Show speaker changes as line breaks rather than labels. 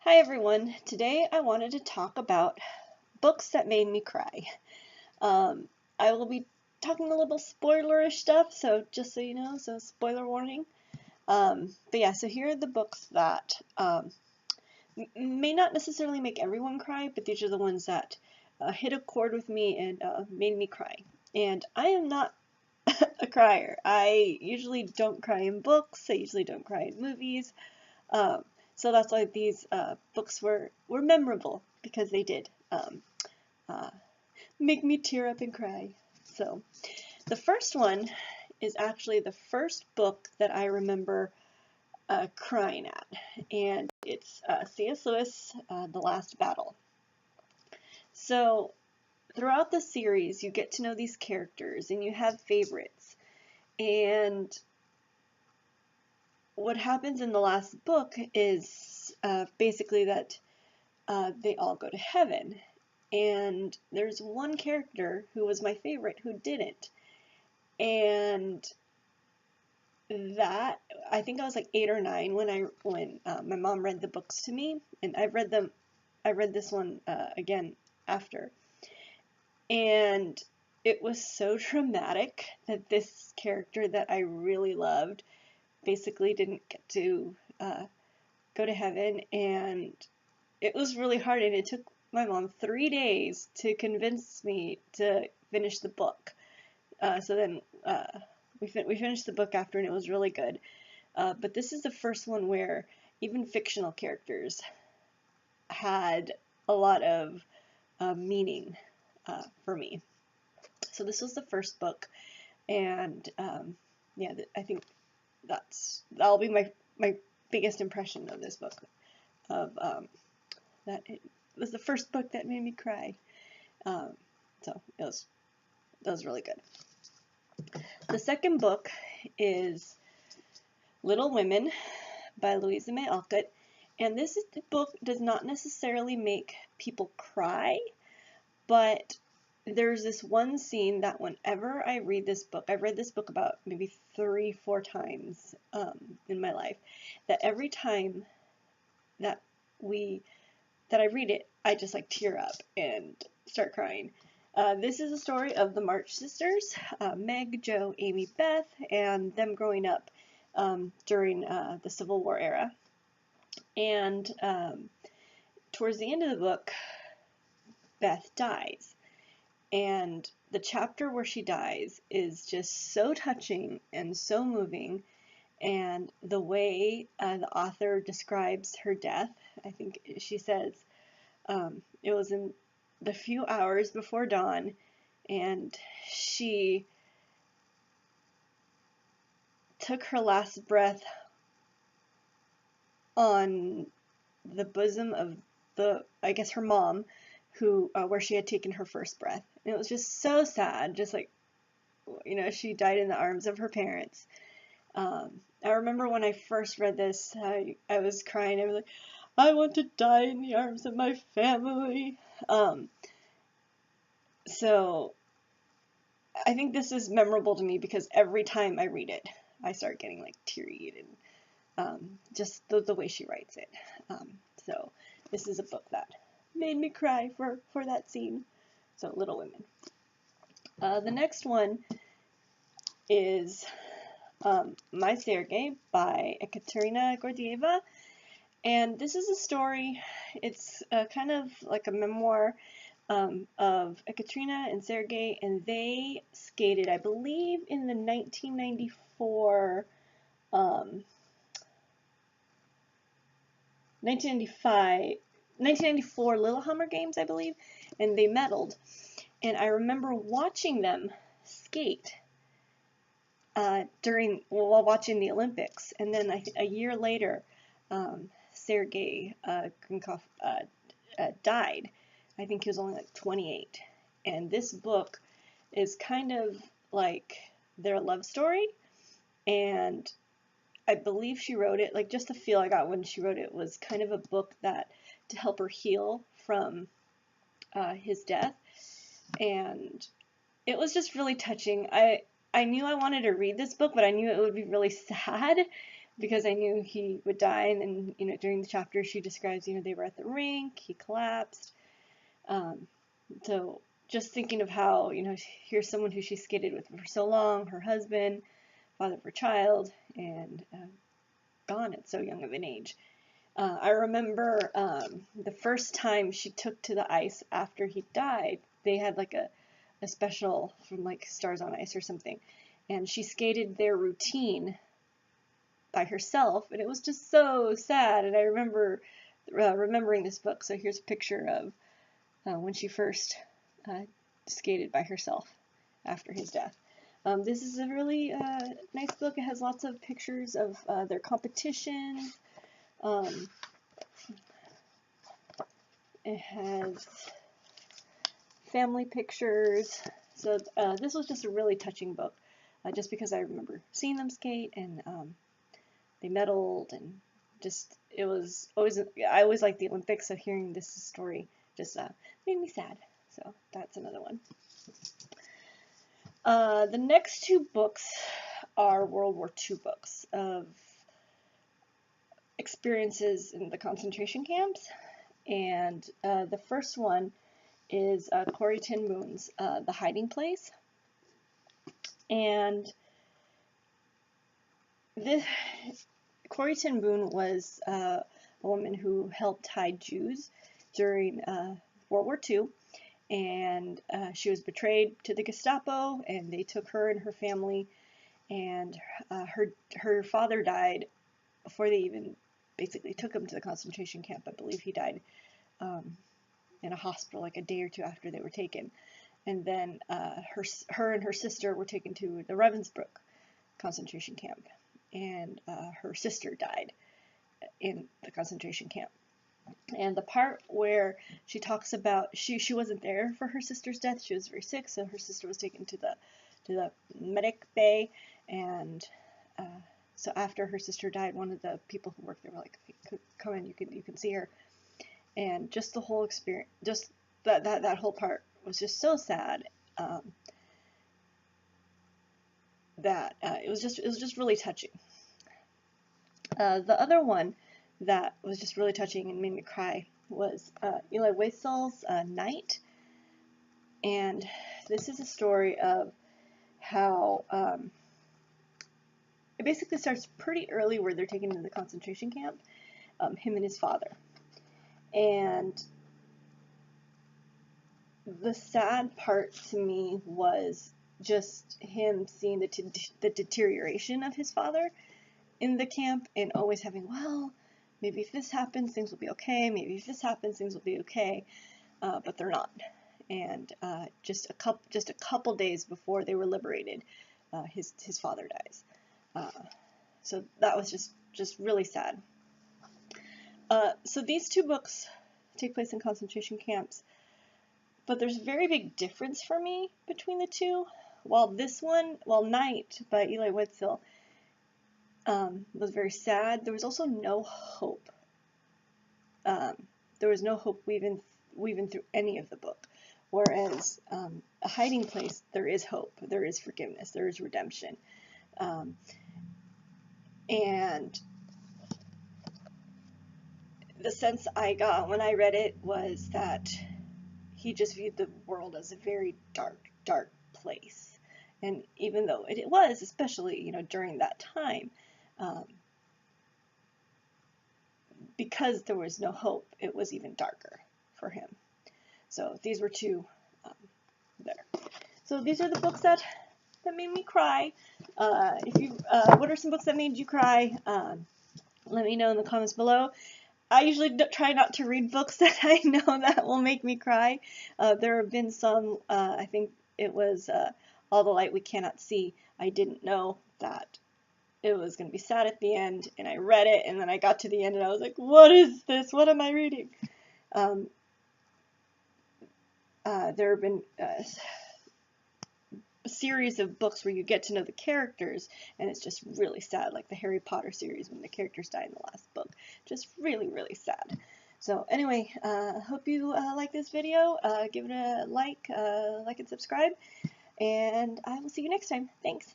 Hi everyone. Today I wanted to talk about books that made me cry. I will be talking a little spoilerish stuff, so just so you know, so spoiler warning. But yeah, so here are the books that may not necessarily make everyone cry, but these are the ones that hit a chord with me and made me cry. And I am not a crier. I usually don't cry in books. I usually don't cry in movies. Um, so that's why these books were memorable, because they did uh, make me tear up and cry. So the first one is actually the first book that I remember crying at, and it's C.S. Lewis, The Last Battle. So throughout the series, you get to know these characters, and you have favorites. And what happens in the last book is basically that they all go to heaven. And there's one character who was my favorite who didn't. And that, I think I was like 8 or 9 when my mom read the books to me, and I read this one again after. And it was so traumatic that this character that I really loved basically didn't get to go to heaven, and it was really hard, and it took my mom 3 days to convince me to finish the book. So then we finished the book after, and it was really good. But this is the first one where even fictional characters had a lot of meaning for me. So this was the first book, and yeah, I think that'll be my biggest impression of this book. Of that it was the first book that made me cry. So it was really good. The second book is Little Women by Louisa May Alcott, and this book does not necessarily make people cry, but there's this one scene that whenever I read this book, I've read this book about maybe 3-4 times in my life, that every time that I read it, I just like tear up and start crying. This is a story of the March sisters, Meg, Jo, Amy, Beth, and them growing up during the Civil War era. And towards the end of the book, Beth dies. And the chapter where she dies is just so touching and so moving. And the way the author describes her death, I think she says it was in the few hours before dawn, and she took her last breath on the bosom of I guess her mom, where she had taken her first breath. And it was just so sad, just like, she died in the arms of her parents. I remember when I first read this, I was crying. I was like, I want to die in the arms of my family. So I think this is memorable to me because every time I read it, I start getting like teary, and just the way she writes it. So this is a book that made me cry for that scene. So Little Women. The next one is My Sergei by Ekaterina Gordieva. And this is a story, it's kind of like a memoir of Ekaterina and Sergei, and they skated, I believe, in the 1994, 1994 Lillehammer Games, I believe, and they medaled. And I remember watching them skate while watching the Olympics. And then a year later, Sergei Grinkov died. I think he was only like 28. And this book is kind of like their love story. And I believe she wrote it, like just the feel I got when she wrote it was kind of a book that to help her heal from his death. And it was just really touching. I knew I wanted to read this book, but I knew it would be really sad because I knew he would die. And then, you know, during the chapter she describes, you know, they were at the rink, he collapsed. So just thinking of how, you know, here's someone who she skated with for so long, her husband, father of her child, and gone at so young of an age. I remember the first time she took to the ice after he died, they had like a special from like Stars on Ice or something, and she skated their routine by herself, and it was just so sad. And I remember remembering this book. So here's a picture of when she first skated by herself after his death. This is a really nice book. It has lots of pictures of their competitions. It has family pictures. So this was just a really touching book, just because I remember seeing them skate, and they medaled, and just, it was always, I always liked the Olympics, so hearing this story just made me sad. So that's another one. The next two books are World War II books of experiences in the concentration camps, and the first one is Corrie ten Boom's The Hiding Place. And this, Corrie ten Boom was a woman who helped hide Jews during World War II, and she was betrayed to the Gestapo, and they took her and her family, and her father died before they even basically took him to the concentration camp. I believe he died in a hospital like a day or two after they were taken. And then her and her sister were taken to the Ravensbrück concentration camp, and her sister died in the concentration camp. And the part where she talks about, she wasn't there for her sister's death. She was very sick, so her sister was taken to the medic bay, and so after her sister died, one of the people who worked there were like, hey, come in, you can see her. And just the whole experience, just that whole part was just so sad, that it was just really touching. The other one that was just really touching and made me cry was Eli Wiesel's Night. And this is a story of how it basically starts pretty early, where they're taken to the concentration camp, him and his father. And the sad part to me was just him seeing the deterioration of his father in the camp, and always having, well, maybe if this happens, things will be okay. Maybe if this happens, things will be okay. But they're not. And just a couple days before they were liberated, his father dies. So that was just really sad. So these two books take place in concentration camps, but there's a very big difference for me between the two. While Night by Eli Wiesel was very sad, there was also no hope. There was no hope weaving through any of the book. Whereas A Hiding Place, there is hope, there is forgiveness, there is redemption. And the sense I got when I read it was that he just viewed the world as a very dark, dark place. And even though it was, especially, you know, during that time, because there was no hope, it was even darker for him. So these were two there. So these are the books that made me cry. What are some books that made you cry? Let me know in the comments below. I usually try not to read books that I know that will make me cry. There have been some, I think it was All the Light We Cannot See. I didn't know that it was going to be sad at the end, and I read it, and then I got to the end and I was like, what is this? What am I reading? There have been a series of books where you get to know the characters, and it's just really sad, like the Harry Potter series when the characters die in the last book. Just really, really sad. So anyway, hope you like this video. Give it a like and subscribe, and I will see you next time. Thanks.